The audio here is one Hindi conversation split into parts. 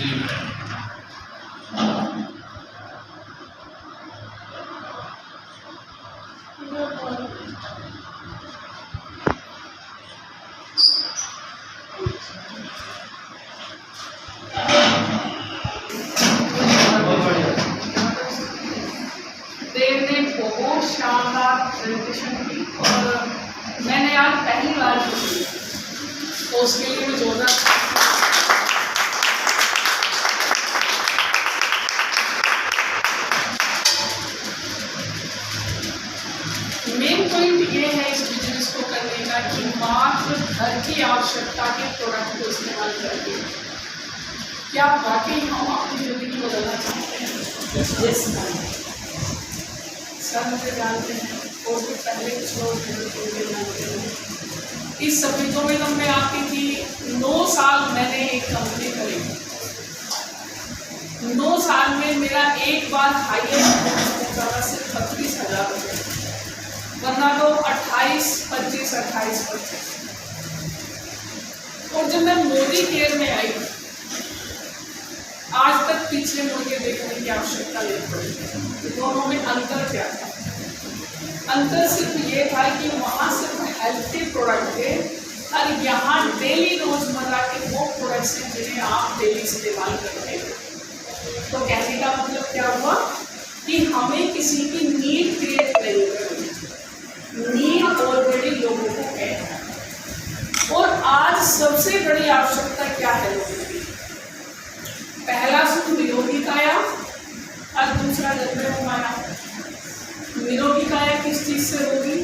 देव ने बहुत शानदार प्रेजेंटेशन की और मैंने आज पहली बार की, तो उसके लिए मैं जोरदार मेन पॉइंट ये है इस बिजनेस को करने का कि मात्र घर की आवश्यकता के प्रोडक्ट को इस्तेमाल करके क्या वाकई हम अपनी जिंदगी बदलना चाहते हैं। सर मुझे जानते हैं और भी पहले कुछ लोग जानते हैं। इस सफीदों में आती थी 9 साल मैंने एक कंपनी करी। 9 साल में मेरा एक बार हाईएस्ट पहुंचा था सिर्फ 32,000 रुपये, वरना तो 28, 25, 28, 25। और जब मैं मोदी केयर में आई, आज तक पीछे मुड़ के देखने की आवश्यकता नहीं पड़ी। दोनों में अंतर क्या था? अंतर सिर्फ ये था कि वहाँ सिर्फ हेल्थी प्रोडक्ट थे और यहाँ डेली रोजमर्रा के वो प्रोडक्ट्स हैं जिन्हें आप डेली इस्तेमाल करते हैं। तो कहने का मतलब क्या हुआ कि हमें किसी की नीड क्रिएट नहीं करनी, नीड ऑलरेडी लोगों को है। और आज सबसे बड़ी आवश्यकता क्या है लोगों की? पहला सुख निरोगी काया और दूसरा जन्म माया। निरोगी काया किस चीज से होगी?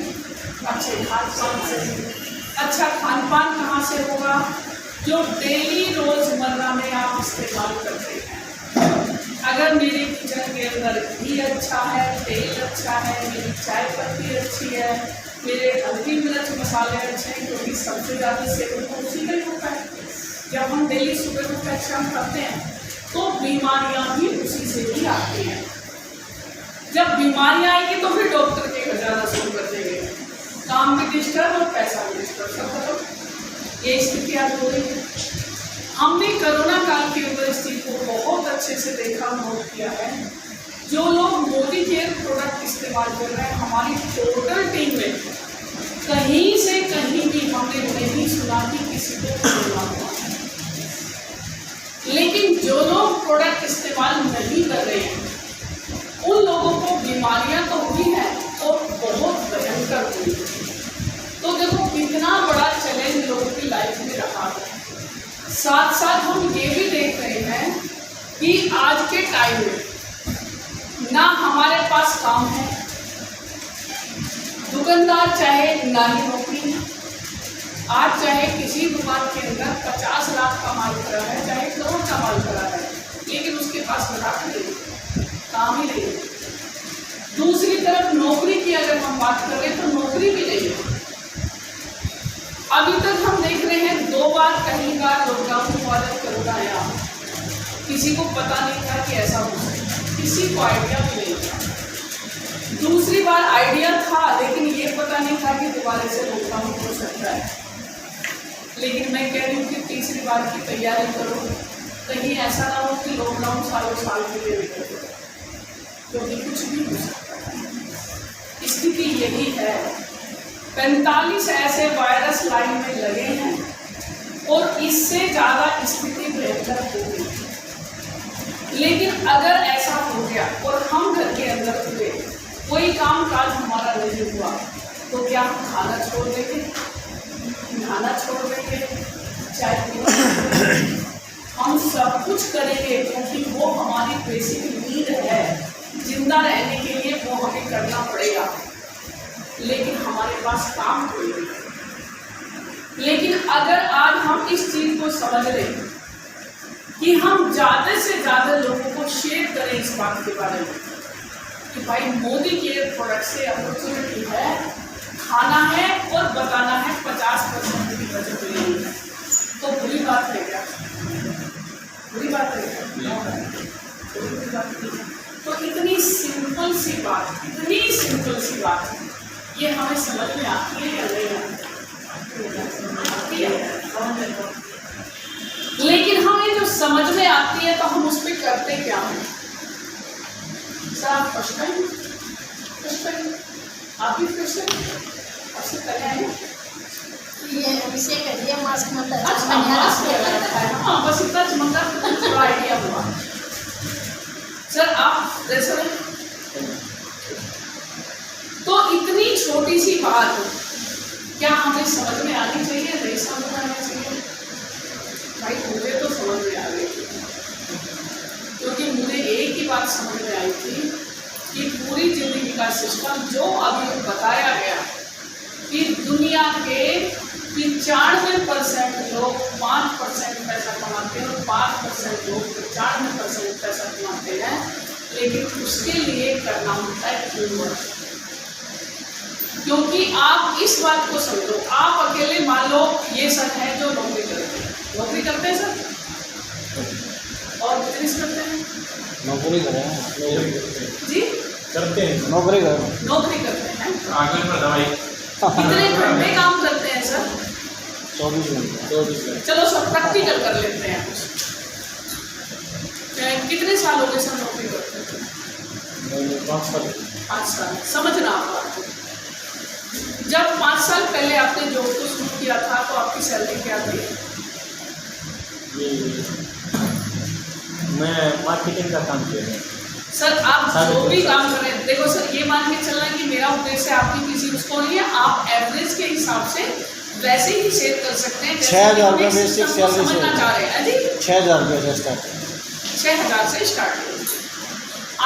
अच्छे खान पान से। अच्छा खान पान कहाँ से होगा? जो डेली रोजमर्रा में आप इस्तेमाल करते हैं। अगर मेरे किचन के अंदर घी अच्छा है, तेल अच्छा है, मेरी चाय पत्ती अच्छी है, मेरे हल्दी मिर्च मसाले अच्छे हैं, क्योंकि सबसे ज़्यादा सेवन तो उसी का ही होता है। जब हम डेली सुबह को शाम करते हैं तो बीमारियां भी उसी से ही आती हैं। जब बीमारियां आएगी तो फिर डॉक्टर के घर जाना शुरू कर देंगे, काम भी डिस्टर्ब और पैसा भी डिस्टर्ब, सब खत्म। ये स्थिति आज हो रही है। हमने कोरोना काल के अंदर स्थिति को बहुत अच्छे से देखा, नोट किया है। जो लोग मोदी केयर प्रोडक्ट इस्तेमाल कर रहे हैं, हमारी टोटल टीम में कहीं से कहीं भी हमने नहीं सुना कि किसी को कोरोना हुआ। लेकिन जो लोग प्रोडक्ट इस्तेमाल नहीं कर रहे हैं, उन लोगों को बीमारियां तो हुई हैं और बहुत भयंकर हुई। तो देखो कितना बड़ा चैलेंज लोगों की लाइफ में रहा है। साथ साथ हम ये भी देख रहे हैं कि आज के टाइम में ना हमारे पास काम है, दुकानदार चाहे ना ही नौकरी, आज चाहे किसी दुकान के अंदर 50 लाख का माल करा है, चाहे करोड़ का माल करा है, लेकिन उसके पास ग्राहक नहीं, काम ही नहीं। दूसरी तरफ नौकरी की अगर हम बात करें तो नौकरी भी नहीं है। अभी तक हम देख रहे हैं 2 बार कहीं का लॉकडाउन हुआ जब कोरोना आया, किसी को पता नहीं था कि ऐसा हो सकता, किसी को आइडिया भी नहीं था। दूसरी बार आइडिया था लेकिन ये पता नहीं था कि दोबारा से लॉकडाउन हो सकता है। लेकिन मैं कह रही हूँ कि तीसरी बार की तैयारी करो, कहीं ऐसा ना हो कि लॉकडाउन सालों साल के लिए निकल जाए, क्योंकि कुछ भी हो सकता है। स्थिति यही है। 45 ऐसे वायरस लाइन में लगे हैं और इससे ज़्यादा स्थिति बेहतर होगी। लेकिन अगर ऐसा हो गया और हम घर के अंदर हुए, कोई काम काज हमारा नहीं हुआ, तो क्या हम खाना छोड़ देंगे, नहाना छोड़ देंगे, चाय पीना? हम सब कुछ करेंगे क्योंकि वो हमारी बेसिक नीड है, जिंदा रहने के लिए वो हमें करना पड़ेगा। लेकिन हमारे पास काम कोई नहीं। लेकिन अगर आज हम इस चीज को समझ लें कि हम ज़्यादा से ज़्यादा लोगों को शेयर करें इस बात के बारे में कि भाई मोदी केयर प्रोडक्ट से अपॉर्चुनिटी है, खाना है और बताना है 50% की बचत हुई है, तो बुरी बात है क्या? बुरी बात है क्या? बुरी बात नहीं। तो इतनी सिंपल सी बात, इतनी सिंपल सी बात, ये हमें समझ में आती है या नहीं आती है? लेकिन हमें जो समझ में आती है तो हम उस पर करते क्या हैं? सर आप फर्स्ट टाइम आप भी फिर से ऐसे कर रहे हैं ये इसे करिए मास्क मत अच्छा मास्क लगा रखा है। हाँ बस इतना चमकदार थोड़ा आइडिया हुआ। सर आप जैसे तो इतनी छोटी सी बात क्या हमें समझ में आनी चाहिए, नहीं समझ में आनी चाहिए? भाई मुझे तो समझ में आ गई थी, क्योंकि मुझे एक ही बात समझ में आई थी कि पूरी जिंदगी का सिस्टम जो अभी बताया गया कि दुनिया के 95% लोग 5% पैसा कमाते हैं और 5% लोग 95% पैसा कमाते हैं, लेकिन उसके लिए करना होता है टीमवर्क। क्योंकि आप इस बात को समझो, आप अकेले मान लो ये सर है जो नौकरी करते हैं सर, और बिजनेस करते हैं, नौकरी कर रहे हैं जी करते हैं नौकरी कर करते हैं। आगे पर दवाई कितने घंटे काम करते हैं सर? 24 घंटे। चलो सब प्रैक्टिकल कर लेते हैं कुछ। कितने साल हो गए सर नौकरी करते हैं? 5 साल। समझना आप बात को। जब 5 साल पहले आपने जॉब को शुरू किया था तो आपकी सैलरी क्या थी? मैं मार्केटिंग का काम किया है सर। आप जो भी काम करें, देखो सर ये मान के चलना कि मेरा उद्देश्य आपकी किसी उसको नहीं है, आप एवरेज के हिसाब से वैसे ही शेयर कर सकते हैं। 6,000 रुपये बेसिक सैलरी समझना चाह रहे हैं जी। 6,000 रुपये से स्टार्ट 6,000 से स्टार्ट।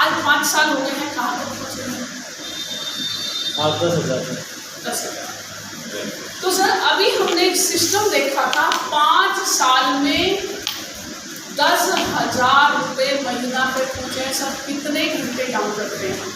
आज 5 साल हो गए हैं, कहाँ तक पहुँचे हैं? 10,000। 10,000। तो सर अभी हमने एक सिस्टम देखा था, 5 साल में 10,000 रुपये महीना पे पहुँचे। सब कितने घंटे काम करते हैं?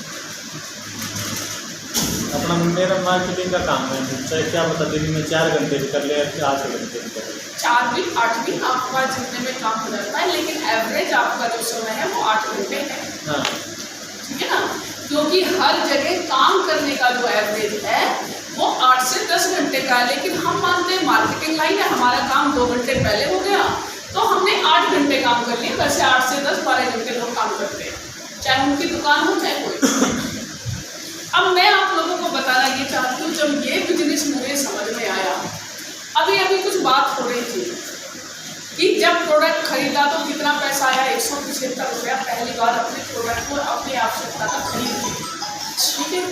अपना मेरा मार्केटिंग का काम है, चाहे क्या बता दिन में 4 घंटे भी कर ले, 8 घंटे भी कर ले, 4 भी 8 भी आपका जितने में काम हो जाता है, लेकिन एवरेज आपका जो समय है वो 8 घंटे है। हाँ ठीक है ना? क्योंकि हर जगह काम करने का जो एवरेज है वो 8 से 10 घंटे का है, लेकिन हम मानते हैं मार्केटिंग लाइन है, हमारा काम 2 घंटे पहले हो गया तो हमने 8 घंटे काम कर लिए। वैसे 8 से 10 12 घंटे लोग काम करते हैं, चाहे उनकी दुकान हो चाहे कोई। अब मैं आप लोगों को बताना ये चाहती हूँ, जब ये बिजनेस मुझे समझ में आया, अभी कुछ बात हो रही थी कि जब प्रोडक्ट खरीदा तो कितना पैसा आया? 175 रुपया पहली बार अपने प्रोडक्ट को अपनी आवश्यकता का खरीद। ठीक है,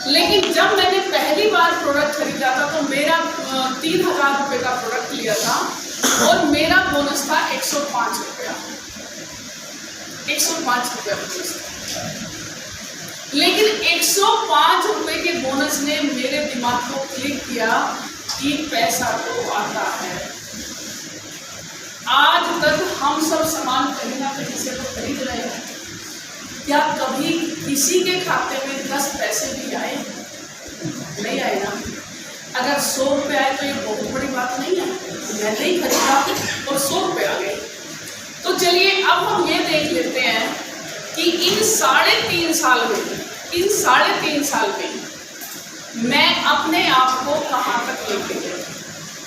लेकिन जब मैंने पहली बार प्रोडक्ट खरीदा था तो मेरा 3,000 रुपये का प्रोडक्ट लिया था और मेरा बोनस था 105 रुपया। 105 रुपया बोनस था, लेकिन 105 रुपये के बोनस ने मेरे दिमाग को क्लिक किया कि पैसा तो आता है। आज तक हम सब सामान कहीं ना कहीं से तो खरीद रहे हैं, क्या कभी किसी के खाते में 10 पैसे भी आए? नहीं आए ना। अगर 100 रुपये आए तो ये बहुत बड़ी बात नहीं है, मैंने ही खरीदा और 100 रुपये आ गए। तो चलिए अब हम ये देख लेते हैं कि इन 3.5 साल में मैं अपने आप को कहाँ तक लेके गई।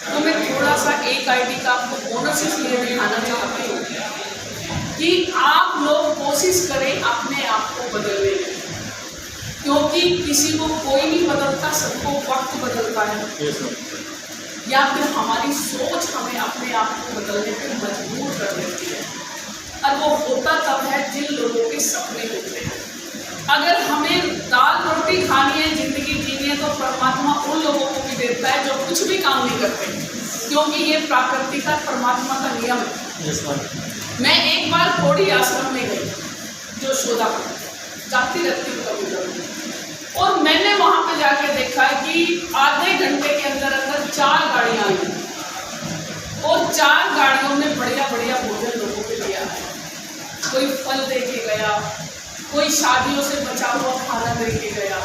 तो मैं थोड़ा सा एक आईडी का आपको बोनस इसलिए दिखाना चाहती हूँ कि आप लोग कोशिश करें अपने आप को बदलने की, क्योंकि किसी को कोई नहीं बदलता, सबको वक्त बदलता है, या फिर हमारी सोच हमें अपने आप को बदलने पर मजबूर कर देती है। और वो होता तब है जिन लोगों के सपने होते हैं। अगर हमें दाल रोटी खानी है, जिंदगी जीनी है, तो परमात्मा उन लोगों को भी देता है जो कुछ भी काम नहीं करते, क्योंकि ये प्राकृतिक का परमात्मा का नियम है। मैं एक बार थोड़ी आश्रम में गई, जो शोधा जाती रहती हूँ कभी कभी, और मैंने वहाँ पे जाके देखा कि आधे घंटे के अंदर 4 गाड़ियाँ आई और 4 गाड़ियों में बढ़िया भोजन लोगों को दिया है। कोई फल दे के गया, कोई शादियों से बचा हुआ खाना दे के गया,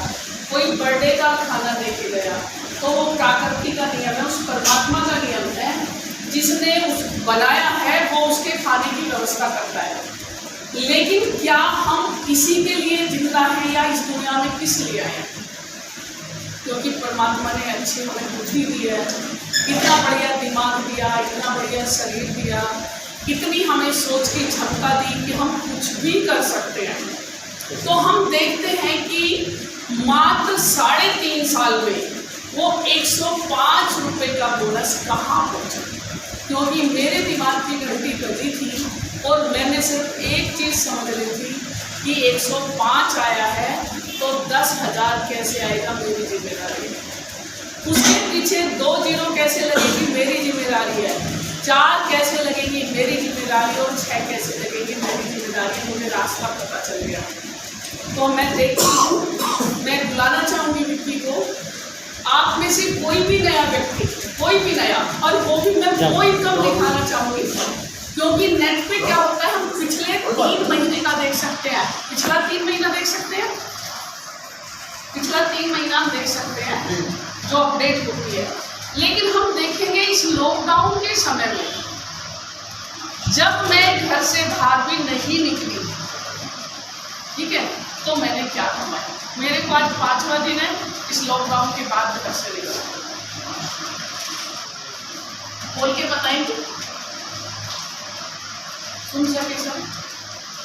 कोई बर्थडे का खाना दे के गया। तो वो प्रकृति का नियम है, उस परमात्मा का नियम है, जिसने उस बनाया है वो उसके खाने की व्यवस्था करता है। लेकिन क्या हम किसी के लिए जिंदा हैं या इस दुनिया में किस लिए आए हैं? क्योंकि परमात्मा ने अच्छी हमें बुद्धि दी है, इतना बढ़िया दिमाग दिया, इतना बढ़िया शरीर दिया, इतनी हमें सोच की क्षमता दी कि हम कुछ भी कर सकते हैं। तो हम देखते हैं कि मात्र 3.5 साल में वो 105 रुपये का बोनस कहाँ पहुँचा, क्योंकि मेरे दिमाग की घंटी बजी थी और मैंने सिर्फ एक चीज़ समझ ली थी कि 105 आया है तो 10,000 कैसे आएगा, मेरी जिम्मेदारी है। उसके पीछे 2 जीरो कैसे लगेगी, मेरी जिम्मेदारी है। 4 कैसे लगेगी, मेरी जिम्मेदारी, और 6 कैसे लगेगी, मेरी जिम्मेदारी। मुझे रास्ता पता चल गया। तो मैं देखती हूँ, मैं बुलाना चाहूँगी विक्की को, आप में से कोई भी नया व्यक्ति, कोई भी नया, और वो भी मैं वो इनकम दिखाना चाहूँगी, क्योंकि नेट पे क्या होता है, हम पिछले 3 महीने का देख सकते हैं। पिछला 3 महीना देख सकते हैं, पिछला 3 महीना हम देख सकते हैं जो अपडेट होती है। लेकिन हम देखेंगे इस लॉकडाउन के समय में, जब मैं घर से बाहर भी नहीं निकली, ठीक है, तो मैंने क्या कमाया। मेरे को आज 5वां दिन है इस लॉकडाउन के बाद घर से निकला। बोल के बताएंगे, सुन सके सब।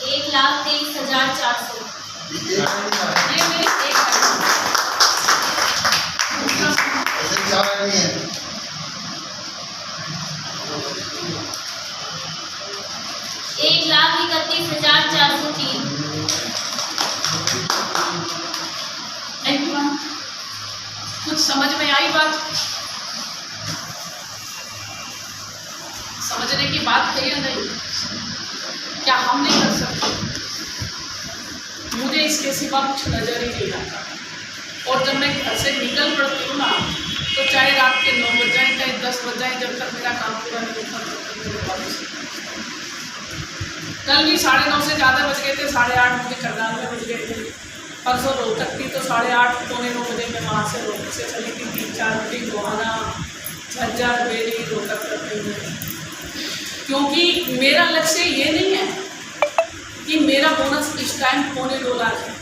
1,23,400। ये मेरी एक एक 1,31,403। कुछ समझ में आई बात? समझने की बात है या नहीं? क्या हम नहीं कर सकते? मुझे इसके सिवा कुछ नजर ही नहीं आता। और जब मैं घर से निकल पड़ती हूँ ना, तो चाहे रात के 9 बज जाए, चाहे 10 बज जाए, जब तक मेरा काम पूरा नहीं होता तब तक मेरे पास। कल भी 9:30 से ज़्यादा बज गए थे, 8:30 मुझे करनाल में बज गए थे। परसों रोहतक थी तो 8:30 पौने 9 बजे मैं वहाँ से रोहतक से चली थी। 3-4 बजे गोहाना, झज्जर, बेरी, रोहतक करते हुए, क्योंकि मेरा लक्ष्य ये नहीं है कि मेरा बोनस इस टाइम 2.25 लाख है।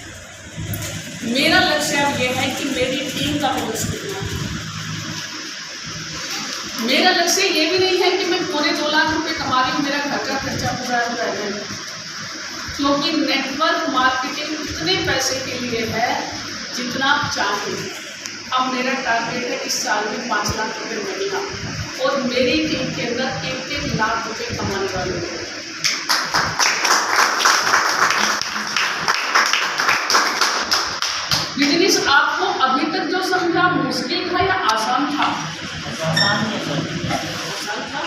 मेरा लक्ष्य अब ये है कि मेरी टीम का बोनस कितना है। मेरा लक्ष्य ये भी नहीं है कि मैं 2.25 लाख रुपए कमा रही हूँ, मेरा घर का खर्चा पूरा हो जाए, क्योंकि नेटवर्क मार्केटिंग उतने पैसे के लिए है जितना आप चाहें। अब मेरा टारगेट है इस साल में 5 लाख रुपए महीना, और मेरी टीम के अंदर 1-1 लाख रुपए कमाने वाले हैं। बिजनेस आपको अभी तक जो समझा मुश्किल था या आसान था? आसान था,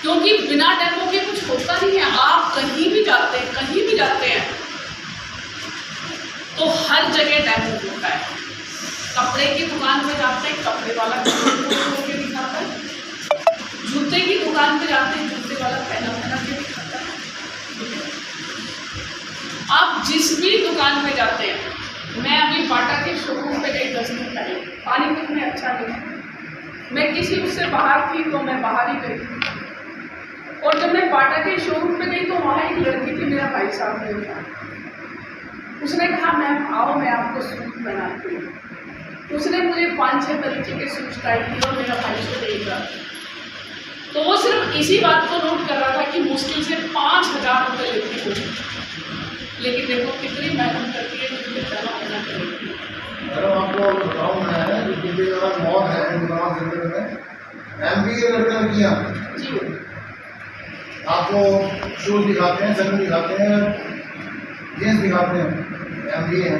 क्योंकि बिना डेमो के कुछ होता नहीं है। आप कहीं भी जाते हैं तो हर जगह डेमो होता है। कपड़े की दुकान पे जाते हैं, कपड़े वाला खोल के दिखाता है। जूते की दुकान पे जाते हैं, जूते वाला पहना के दिखाता है। आप जिस भी दुकान पे जाते हैं, मैं अभी बाटा के शोरूम पे गई 10 दिन पहले, पानीपत में अच्छा नहीं, मैं किसी उससे बाहर थी तो मैं बाहर ही गई। और जब मैं बाटा के शोरूम पे गई तो वहाँ एक लड़की थी, मेरा भाई साहब नहीं था। उसने कहा मैम आओ मैं आपको सूट बनाती हूँ। उसने मुझे 5-6 तरीके के सूट ट्राई किए और मेरा भाई से देगा। तो वो सिर्फ इसी बात को नोट कर रहा था कि मुश्किल से 5,000 रुपये लेती हूँ, लेकिन देखो कितनी मेहनत करती है, कितनी जमा करना करेगी। आपको बताऊँ मैं मॉल है में MBA लड़का किया जी, आपको शूज दिखाते हैं, जमीन दिखाते हैं, जींस दिखाते हैं, MBA है।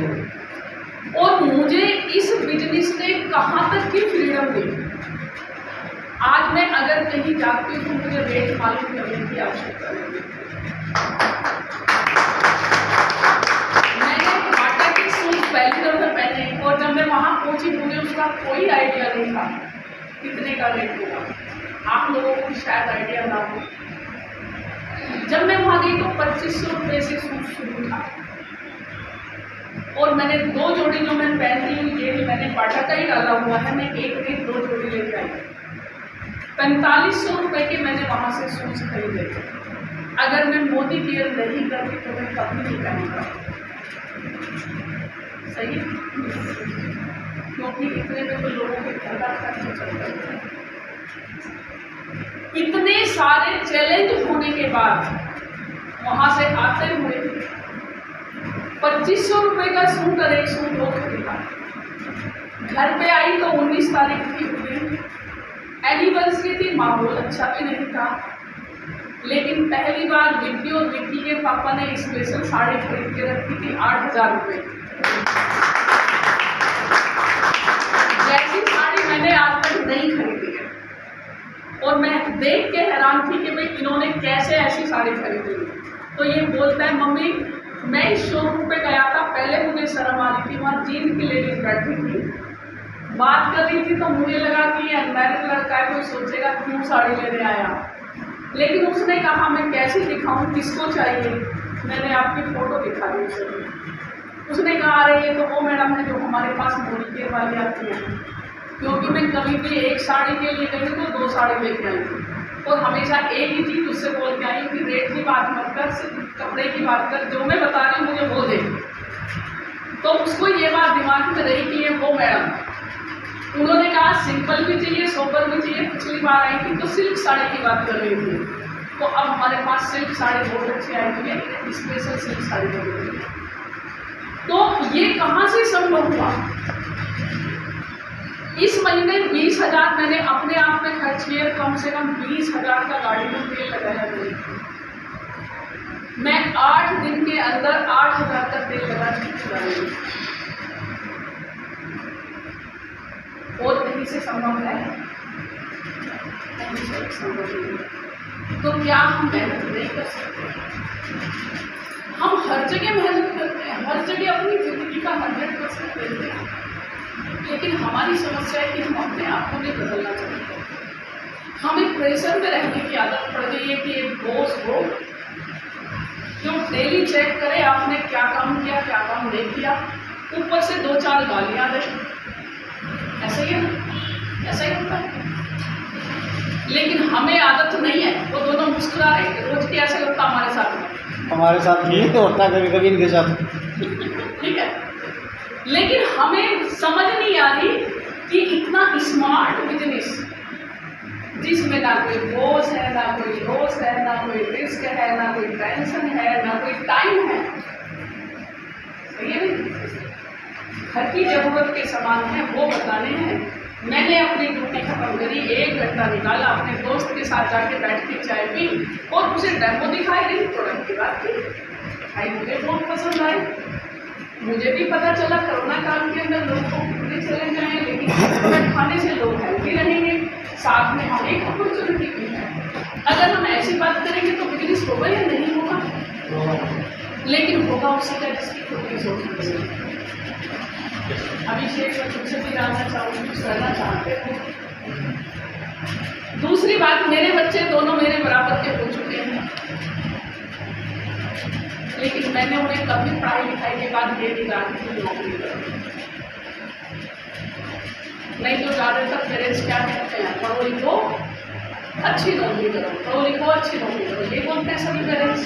और मुझे इस बिजनेस ने कहाँ तक की फ्रीडम दी। आज मैं अगर कहीं जाती हूँ तो मुझे रेट मालूम करने की आवश्यकता नहीं है। मैंने बाटा के सूट पहली दफा पहने, और जब मैं वहाँ पहुँची मुझे उसका कोई आइडिया नहीं था कितने का रेट होगा। आप लोगों को शायद आइडिया ना हो। जब मैं वहाँ गई तो 2500 रुपये से सूट शुरू था, और मैंने 2 जोड़ी जो मैं पहन रही हूँ ये भी मैंने बाटा का ही डाला हुआ है। मैं एक दिन 2 जोड़ी लेकर आई। 4500 रुपये के मैंने वहाँ से सूट खरीदे थे। अगर मैं मोदी केयर नहीं करती तो मैं कभी नहीं पहनूंगा, सही, क्योंकि इतने में तो लोगों के घर का खर्च चल रहा है। इतने सारे चैलेंज होने के बाद वहां से आते हुए 2500 रुपए का सूट और एक सूट वो खरीदा। घर पे आई तो 19 तारीख की हुई, एनिवर्सरी थी, माहौल अच्छा भी नहीं था, लेकिन पहली बार विक्की और विक्की के पापा ने स्पेशल साड़ी खरीद के रखी थी 8000 रुपये। जैसी साड़ी मैंने आज तक नहीं खरीदी है और मैं देख के हैरान थी कि भाई इन्होंने कैसे ऐसी साड़ी खरीदी। तो ये बोलता है मम्मी मैं इस शोरूम पे गया था, पहले मुझे शर्म आ रही थी, वहाँ जीन की लेडीज बैठी थी, बात कर रही थी तो मुझे लगा कि ये अनमैरिड लड़का है, कोई सोचेगा क्यों साड़ी लेने आया, लेकिन उसने कहा मैं कैसी दिखाऊं, किसको चाहिए, मैंने आपकी फ़ोटो दिखा दी उसे। उसने कहा अरे ये तो वो मैडम है जो हमारे पास मोदी केयर वाली आती है, क्योंकि मैं कभी भी एक साड़ी के लिए गई तो 2 साड़ी लेके आई थी और हमेशा एक ही चीज़ उससे बोल के आई कि रेट की बात मत कर, सिर्फ कपड़े की बात कर, जो मैं बता रही हूँ मुझे वो दे। तो उसको ये बात दिमाग में रही कि ये वो मैडम। उन्होंने कहा सिंपल भी चाहिए, सोबर भी चाहिए। पिछली बार आई थी तो सिल्क साड़ी की बात कर रही थी, तो अब हमारे पास सिल्क साड़ी बहुत अच्छी आई हुई है, स्पेशल सिल्क साड़ी बन रही है। तो ये कहाँ से संभव हुआ? इस महीने 20,000 मैंने अपने आप में खर्च किए, कम से कम 20,000 का गाड़ी में तेल लगाया हुआ। मैं 8 दिन के अंदर 8,000 का तेल लगा चुकी हूँ और कहीं से संभव है? कहीं से संभव नहीं। तो क्या हम मेहनत नहीं कर सकते? हम हर जगह मेहनत करते हैं, हर जगह अपनी जिंदगी का 100% देते हैं, लेकिन हमारी समस्या है कि हम अपने आप को नहीं बदलना चाहते। हमें प्रेशर में रहने की आदत पड़ गई है कि एक बॉस हो जो डेली चेक करे आपने क्या काम किया, क्या काम नहीं किया, ऊपर से 2-4 गालियाँ दे। ऐसा ही है ना? ऐसा ही होता है। लेकिन हमें आदत नहीं है। वो दोनों मुस्कुरा रहे, रोज की ऐसा लगता हमारे साथ में, हमारे साथ नहीं तो होता कभी कभी इनके साथ। ठीक है, लेकिन हमें समझ नहीं आ रही कि इतना स्मार्ट बिजनेस जिसमें ना कोई बोझ है, ना कोई लॉस है, ना कोई रिस्क है, ना कोई टेंशन है, ना कोई टाइम है, सही है नहीं? हर की जरूरत के सामान है वो बताने हैं। मैंने अपनी ड्यूटी खत्म करी, 1 घंटा निकाला, अपने दोस्त के साथ जाके बैठ के चाय पी और उसे डेमो दिखाई रही, प्रोडक्ट की बात की, भाई मुझे बहुत पसंद आई। मुझे भी पता चला कोरोना काल के अंदर लोग को कितने चले जाएँ, लेकिन खाने से लोग हेल्थी रहेंगे, साथ में हम एक अपॉर्चुनिटी भी है। अगर हम ऐसी बात करेंगे तो बिजनेस होगा या नहीं होगा? लेकिन होगा उसी का जिसकी खुद की सोच है। अभिषेक और तुमसे भी जानना चाहूँगी, कुछ करना चाहते हो? दूसरी बात, मेरे बच्चे दोनों मेरे बराबर के हो चुके हैं, लेकिन मैंने उन्हें कभी पढ़ाई लिखाई के बाद ये नहीं कहा कि नौकरी करो। नहीं तो ज़्यादातर पेरेंट्स क्या कहते हैं, पढ़ो लिखो अच्छी नौकरी करो, पढ़ो लिखो अच्छी नौकरी करो, ये बोलते हैं सभी पेरेंट्स।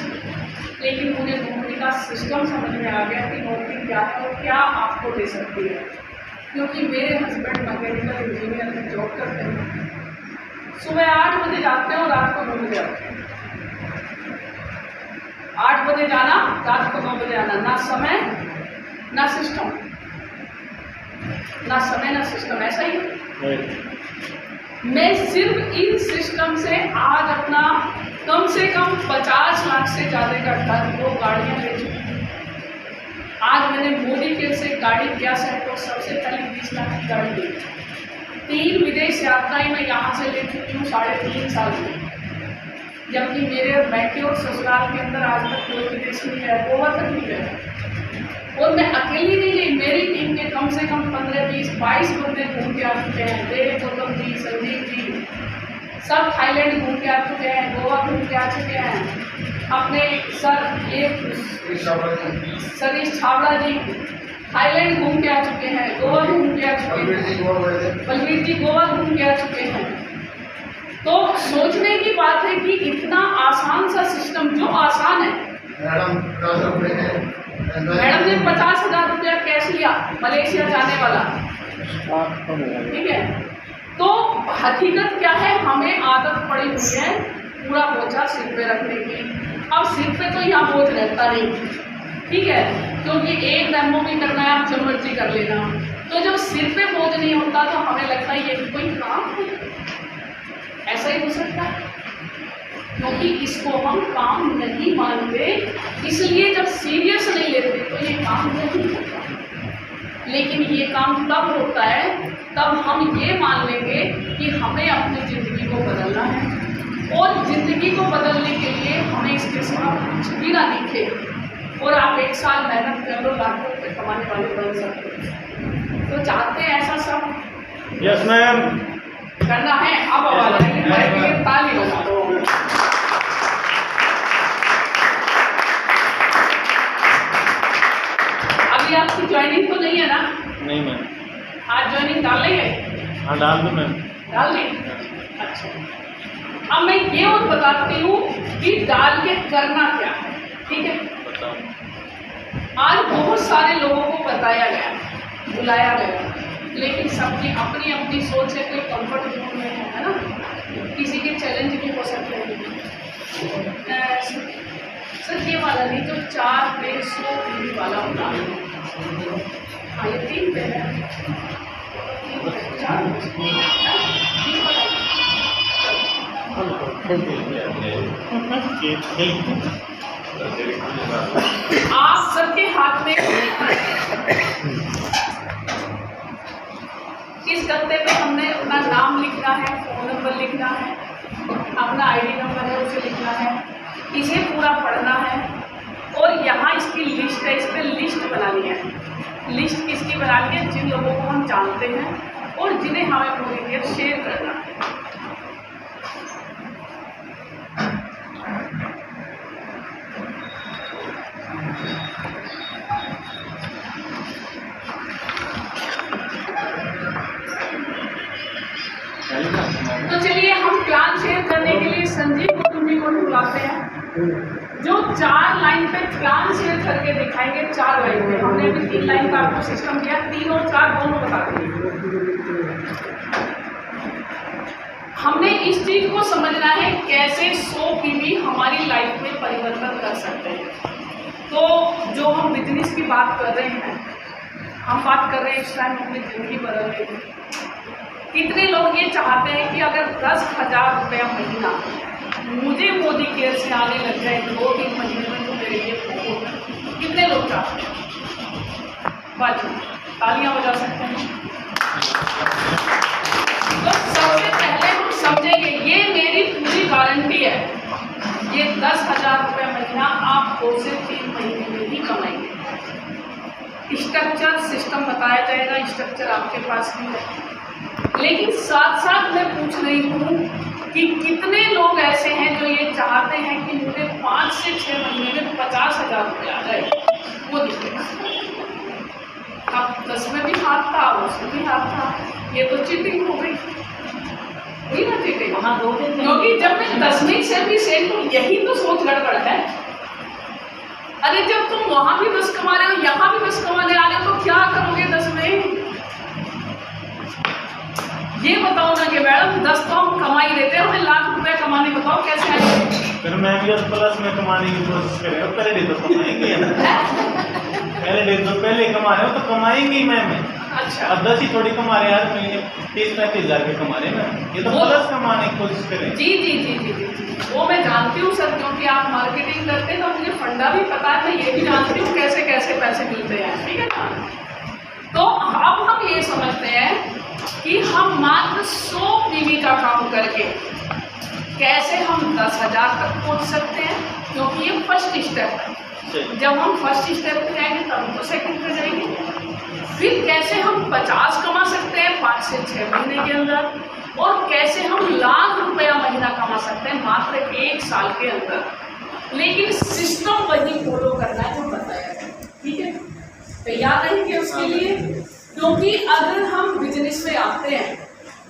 लेकिन उन्हें नौकरी का सिस्टम समझ में आ गया कि नौकरी क्या है और क्या आपको दे सकती है। क्योंकि मेरे हस्बैंड मैकेनिकल इंजीनियर में जॉब करते हैं, सुबह 8 बजे जाते हैं और रात को 9 बजे आते हैं। 8 बजे जाना, रात को 9 बजे आना, ना समय ना सिस्टम, ना समय ना सिस्टम, ऐसा ही है। मैं सिर्फ इन सिस्टम से आज अपना कम से कम 50 लाख से ज़्यादा का घर, 2 गाड़ियाँ ले चुकी हूँ। आज मैंने मोदी केयर से गाड़ी गैस है तो सबसे पहले 20 लाख की गाड़ी ली। 3 विदेश यात्राएं मैं यहाँ से ले चुकी हूँ 3.5 साल में, जबकि मेरे बैठे और ससुराल के अंदर आज तक कोई विदेश नहीं है, गोवा तक नहीं गया। और मैं अकेली नहीं गई, मेरी टीम के कम से कम 15, 20, 22 बंदे घूम के आ चुके हैं। देव, गौतम जी, संजीव जी सब थाईलैंड घूम के आ चुके हैं, गोवा घूम के आ चुके हैं। अपने सर सतीश छाबड़ा जी थाईलैंड घूम के आ चुके हैं, गोवा घूम के आ चुके हैं, बलवीर जी गोवा घूम के आ चुके हैं। तो सोचने की बात है कि इतना आसान सा सिस्टम, जो आसान है। मैडम ने 50,000 रुपया कैश लिया मलेशिया जाने वाला, ठीक है, तो हकीकत क्या है, हमें आदत पड़ी हुई है पूरा बोझा सिर पे रखने की। अब सिर पे तो यहाँ बोझ रहता नहीं, ठीक है, क्योंकि एक डेमो भी करना है, आप जो मर्जी कर लेना। तो जब सिर पे बोझ नहीं होता तो हमें लगता है ये कोई काम है, ऐसा ही हो सकता है, क्योंकि इसको हम काम नहीं मानते, इसलिए जब सीरियस नहीं लेते तो ये काम नहीं होता। लेकिन ये काम तब होता है तब हम ये मान लेंगे कि हमें अपनी ज़िंदगी को बदलना है, और ज़िंदगी को बदलने के लिए हमें इसके सिवा कुछ भी ना दिखे। और आप 1 साल मेहनत कर लो, लाखों रुपये कमाने वाले बन सकते हैं। तो चाहते हैं ऐसा सब? Yes ma'am. करना है? अब आवाज़ आएगी, ताली बजा दो। अभी आपकी ज्वाइनिंग तो नहीं है ना? नहीं मैम। आज ज्वाइनिंग डाल लेंगे? हाँ डाल दो मैम। डाल लें? अच्छा, अब मैं ये और बताती हूँ कि डाल के करना क्या है, ठीक है? आज बहुत सारे लोगों को बताया गया, बुलाया गया, लेकिन सबकी अपनी अपनी सोच है। कोई कंफर्ट जोन में है ना, किसी के चैलेंज भी हो सकते हैं। सर ये वाला नहीं, जो 4 पे 100 PV वाला होता है, हाँ ये 3 पे है, 4 आप सबके हाथ में इस गत्ते पे हमने अपना नाम लिखना है, फ़ोन नंबर लिखना है, अपना ID नंबर है उसे लिखना है, इसे पूरा पढ़ना है। और यहाँ इसकी लिस्ट है, इस पर लिस्ट बनानी है। लिस्ट किसकी बनानी है? जिन लोगों को हम जानते हैं और जिन्हें हमें पूरी डिटेल शेयर करना है। तो चलिए हम प्लान शेयर करने के लिए संजीव गौतम जी को बुलाते हैं, जो 4 लाइन पे प्लान शेयर करके दिखाएंगे। 4 लाइन पे हमने अभी 3 लाइन का आपको सिस्टम दिया, 3 और 4 दोनों बता देंगे। हमने इस चीज को समझना है कैसे 100 PV हमारी लाइफ में परिवर्तन कर सकते हैं। तो जो हम बिजनेस की बात कर रहे हैं, हम बात कर रहे हैं इस टाइम अपनी ज़िंदगी बदलने की। कितने लोग ये चाहते हैं कि अगर 10,000 रुपया महीना मुझे मोदी केयर से आने लग जाए 2-3 महीने में, तो मेरे लिए बहुत। कितने लोग चाहते हैं? बाजू तालियां बजा सकते हैं। तो सबसे पहले हम समझेंगे, ये मेरी पूरी गारंटी है, ये 10,000 रुपया महीना आप 2 से 3 महीने में ही कमाएंगे। स्ट्रक्चर सिस्टम बताया जाएगा, स्ट्रक्चर आपके पास भी है। लेकिन साथ साथ मैं पूछ रही हूँ कि कितने लोग ऐसे हैं जो ये चाहते हैं कि मुझे 5 से 6 महीने में 50,000 रुपये आ जाए? वो दिखेगा। अब 10 में भी हाथ था, उसमें भी हाथ था, ये तो चीटिंग हो गई, हुई ना चीटिंग? हाँ, क्योंकि जब मैं 10 में से भी सेल, तो यही तो सोच गड़बड़ है। अरे जब तुम वहाँ भी 10 कमा रहे हो, यहाँ भी 10 कमाने आ रहे हो, तो क्या करोगे 10 में? ये बताओ ना कि मैडम 10 तो हम कमा ही लेते हैं, हमें लाख रुपए कमाने, बताओ कैसे आएंगे? फिर मैं भी 10+ में कमाने की कोशिश कर रहा हूँ। पहले डे तो कमाएंगे ना, पहले डे तो पहले कमा रहे हो तो कमाएंगे ही मैम। अच्छा, अब 10 ही थोड़ी कमा रहे हैं, आज महीने 30-35 हज़ार रुपये कमा रहे हैं मैम, ये तो प्लस कमाने की कोशिश करें। जी जी जी जी जी, वो मैं जानती हूँ सर, क्योंकि आप मार्केटिंग करते हैं तो मुझे फंडा भी पता है, मैं ये भी जानती हूँ कैसे कैसे पैसे मिलते हैं, ठीक है ना? तो अब हम ये समझते हैं कि हम मात्र 100 PV का काम करके कैसे हम 10,000 तक पहुंच सकते हैं, क्योंकि ये फर्स्ट स्टेप है। जब हम फर्स्ट स्टेप पे जाएंगे तब हम तो सेकंड पे जाएंगे। फिर कैसे हम 50 कमा सकते हैं 5 से 6 महीने के अंदर, और कैसे हम लाख रुपया महीना कमा सकते हैं मात्र 1 साल के अंदर। लेकिन सिस्टम वही फॉलो करना है जो बताया है, ठीक है? तैयार रहेंगे उसके लिए? क्योंकि अगर हम बिजनेस में आते हैं,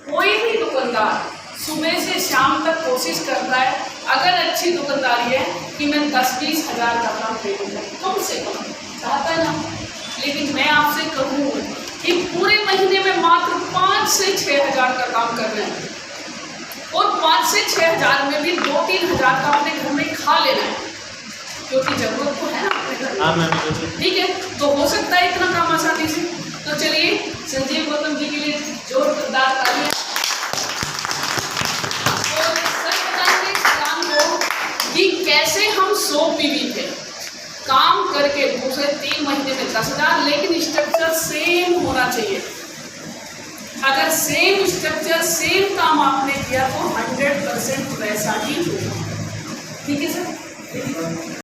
कोई भी दुकानदार सुबह से शाम तक कोशिश करता है, अगर अच्छी दुकानदारी है, कि मैं 10-20 हज़ार का काम करूँगा कम से कम, चाहता है ना? लेकिन मैं आपसे कहूँ कि पूरे महीने में मात्र 5 से 6 हज़ार का काम कर रहे हैं, और 5 से 6 हज़ार में भी 2-3 हज़ार का अपने घर में खा लेना है, क्योंकि जरूरत तो है ना अपने घर हाँ में। मैम। ठीक है, तो हो सकता है इतना काम आसानी से। तो चलिए संजीव गौतम जी के लिए जोरदार तालियां। और सच बताएंगे इस काम को कि कैसे हम 100 पीवी थे काम करके दूसरे 3 महीने में 10,000, लेकिन स्ट्रक्चर सेम होना चाहिए। अगर सेम स्ट्रक्चर सेम काम आपने किया तो 100% वैसा ही होगा। ठीक है सर।